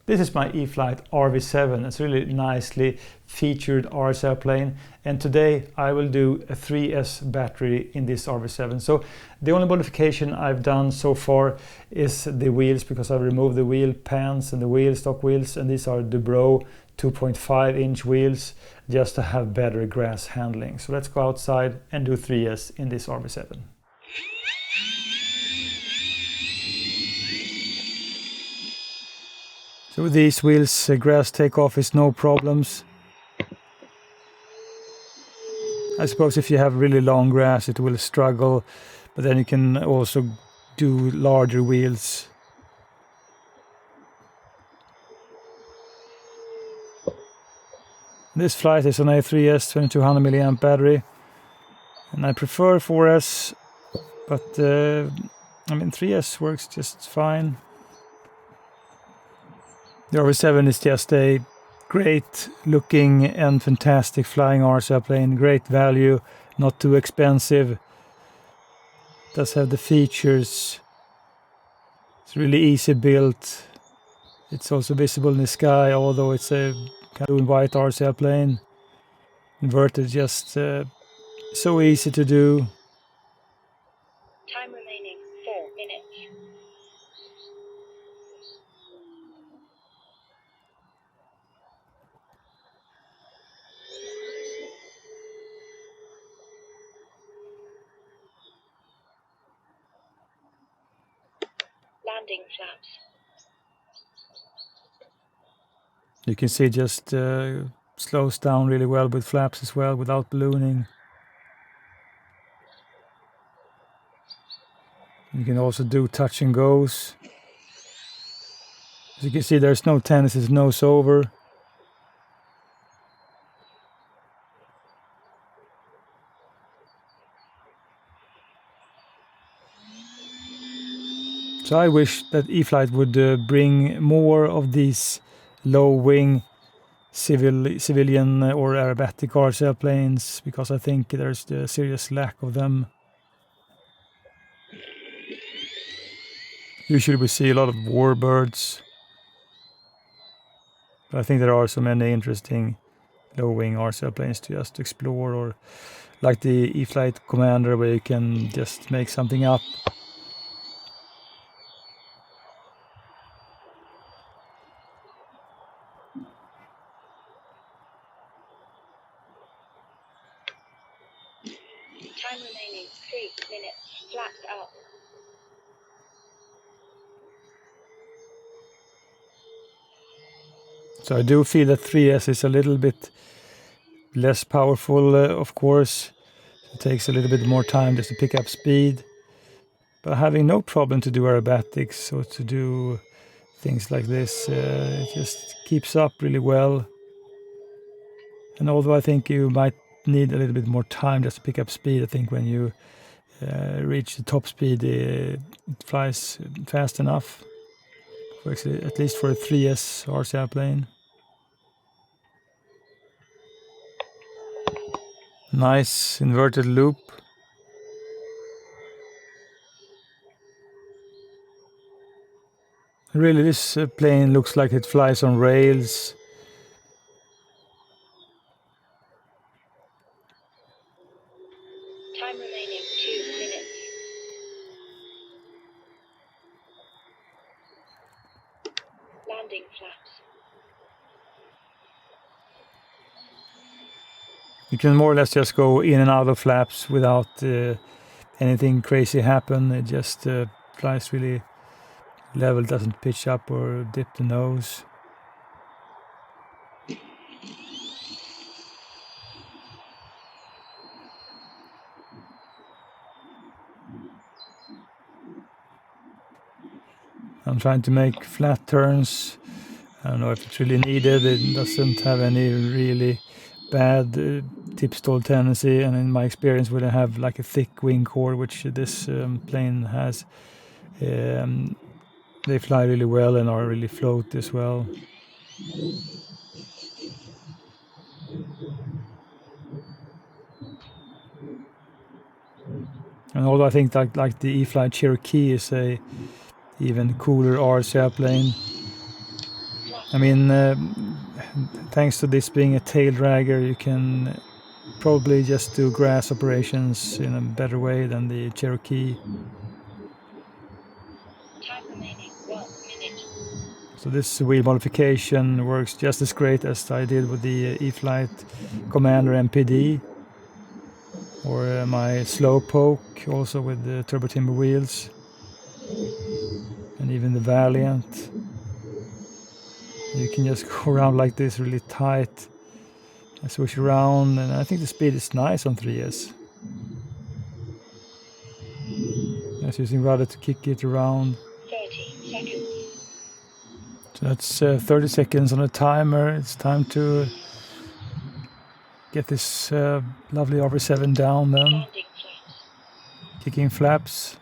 This is my E-Flite RV-7. It's a really nicely featured RS airplane, and today I will do a 3S battery in this RV-7. So the only modification I've done so far is the wheels, because I've removed the wheel pans and the stock wheels, and these are Dubro 2.5-inch wheels just to have better grass handling. So let's go outside and do 3S in this RV-7. So with these wheels, grass takeoff is no problems. I suppose if you have really long grass it will struggle, but then you can also do larger wheels. This flight is on a 3S 2200 mAh battery, and I prefer 4S, but I mean 3S works just fine. The RV-7 is just a great looking and fantastic flying RS airplane, great value, not too expensive. Does have the features. It's really easy built. It's also visible in the sky, although it's a kind of white RS airplane. Inverted, just so easy to do. Time remaining 4 minutes. Landing flaps. You can see just slows down really well with flaps as well, without ballooning. You can also do touch and goes. As you can see, there's no tendencies, nose over. So I wish that E-Flite would bring more of these low-wing civilian or aerobatic RS airplanes, because I think there's a serious lack of them. Usually we see a lot of warbirds, but I think there are so many interesting low-wing RS airplanes to just explore, or like the E-Flite Commander, where you can just make something up. Time remaining 3 minutes. Flaps up. So I do feel that 3S is a little bit less powerful, of course. It takes a little bit more time just to pick up speed. But having no problem to do aerobatics or to do things like this, it just keeps up really well. And although I think you might need a little bit more time just to pick up speed, I think when you reach the top speed, it flies fast enough, for actually, at least for a 3S RC airplane. Nice inverted loop. Really, this plane looks like it flies on rails. Time remaining 2 minutes. Landing flaps. You can more or less just go in and out of flaps without anything crazy happen. It just flies really level, doesn't pitch up or dip the nose. I'm trying to make flat turns. I don't know if it's really needed. It doesn't have any really bad tip stall tendency, and in my experience when I have like a thick wing core, which this plane has, they fly really well and are really float as well. And although I think like the E-Flite Cherokee is a even cooler RC airplane, I mean, thanks to this being a tail dragger, you can probably just do grass operations in a better way than the Cherokee. Time remaining 1 minute. So this wheel modification works just as great as I did with the E-Flite Commander MPD, or my Slowpoke, also with the turbo timber wheels, and even the Valiant. You can just go around like this really tight and switch around, and I think the speed is nice on 3S. Just using rudder to kick it around. 30 seconds. So that's 30 seconds on a timer. It's time to get this lovely RV-7 down then. Landing flaps. Kicking flaps.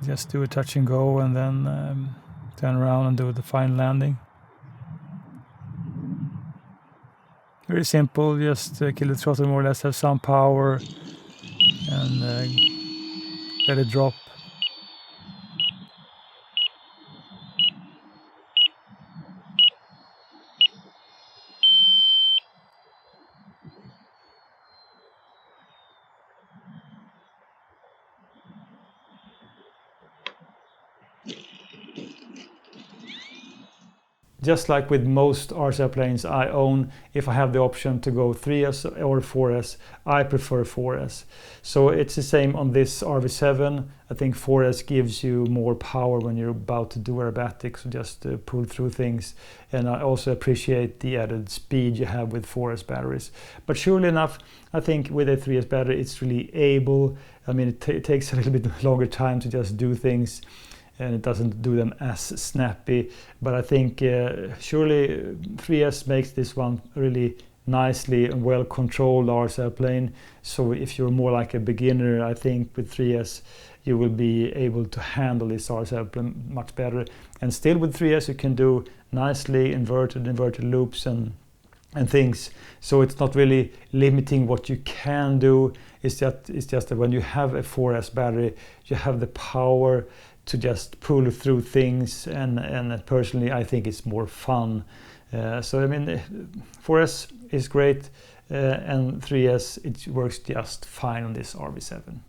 Just do a touch and go and then turn around and do the final landing. Very simple, just kill the throttle more or less, have some power and let it drop. Just like with most RC airplanes I own, if I have the option to go 3S or 4S, I prefer 4S. So it's the same on this RV-7. I think 4S gives you more power when you're about to do aerobatics, so just pull through things. And I also appreciate the added speed you have with 4S batteries. But surely enough, I think with a 3S battery, it's really able. I mean, it takes a little bit longer time to just do things, and it doesn't do them as snappy, but I think surely 3S makes this one really nicely and well controlled RC airplane. So if you're more like a beginner, I think with 3S you will be able to handle this RC airplane much better. And still with 3S you can do nicely inverted loops and things. So it's not really limiting what you can do. It's just that when you have a 4S battery, you have the power to just pull through things, and personally I think it's more fun. So I mean, 4S is great, and 3S, it works just fine on this RV-7.